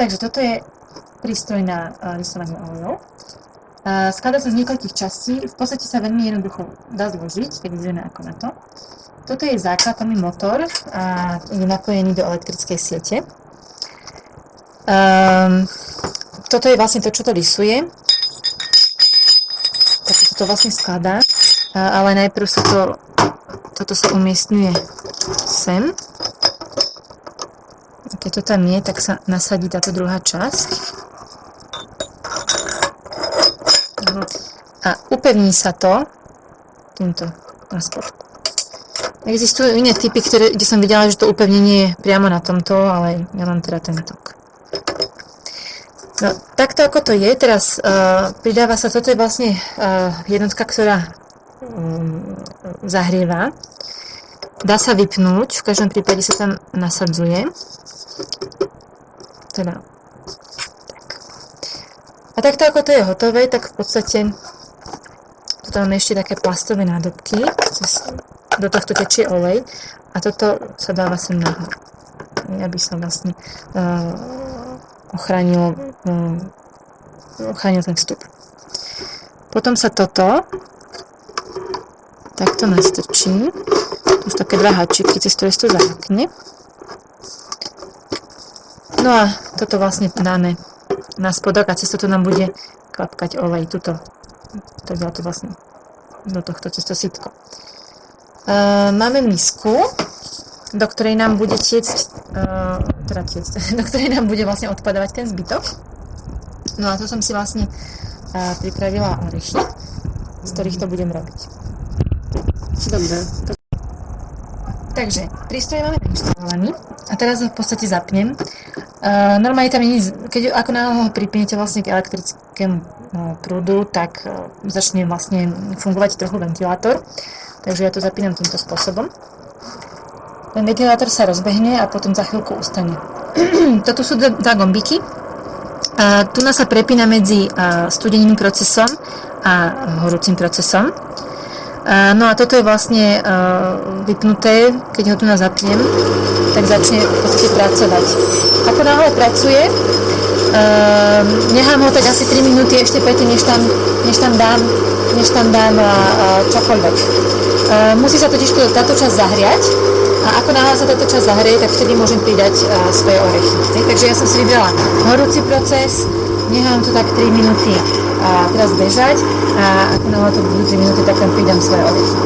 takže toto je prístroj na lisovanie olejov. Skladá sa z niekoľkých častí, v podstate sa veľmi jednoducho dá zložiť, keď ideme ako na to. Toto je základ, tam je motor a je napojený do elektrickej siete. Toto je vlastne to, čo to lisuje. Tak to vlastne skladá, ale najprv sa toto sa umiestňuje sem. Keď to tam je, tak sa nasadí táto druhá časť. A upevní sa to týmto na spodku. Existujú iné typy, kde som videla, že to upevnenie je priamo na tomto, ale ja mám teda tento. No, takto ako to je, teraz pridáva sa, toto je vlastne jednotka, ktorá zahrieva. Dá sa vypnúť, v každom prípade sa tam nasadzuje. Teda, tak. A takto ako to je hotové, tak v podstate tu máme ešte také plastové nádobky, do tohto tečie olej a toto sa dáva sem nahor, aby sa vlastne ochránil ten vstup. Potom sa toto takto nastrčí. Tu sú také dva háčiky, cez ktoré sa to zamkne. No a toto vlastne dáme na spodok a cez toto nám bude kvapkať olej. Tuto. To vlastne do tohto cez to sitko. Máme misku, do ktorej nám bude do ktorej nám bude vlastne odpadávať ten zbytok. No a to som si vlastne pripravila orechy, z ktorých to budem robiť. Dobre. Takže, prístroj máme nainštalovaný a teraz ho v podstate zapnem. Normálne tam keď ako náhle ho pripnete vlastne k elektrickému prúdu, tak začne vlastne fungovať trochu ventilátor. Takže ja to zapínam týmto spôsobom. Ten ventilátor sa rozbehne a potom za chvíľku ustane. Toto sú dva gombíky. Tu nás sa prepína medzi studeným procesom a horúcim procesom. No a toto je vlastne vypnuté, keď ho tu zapnem, tak začne v podstate pracovať. Ako náhle pracuje, nechám ho tak asi 3 minúty ešte predtým, než tam dám čokoľvek. Musí sa totiž táto časť zahriať a ako náhle sa táto časť zahrie, tak vtedy môžem pridať svoje orechy. Takže ja som si vybrala horúci proces, nechám to tak 3 minúty teraz bežať a ako náhle to budú 3 minúty, tak tam pridám svoje orechy.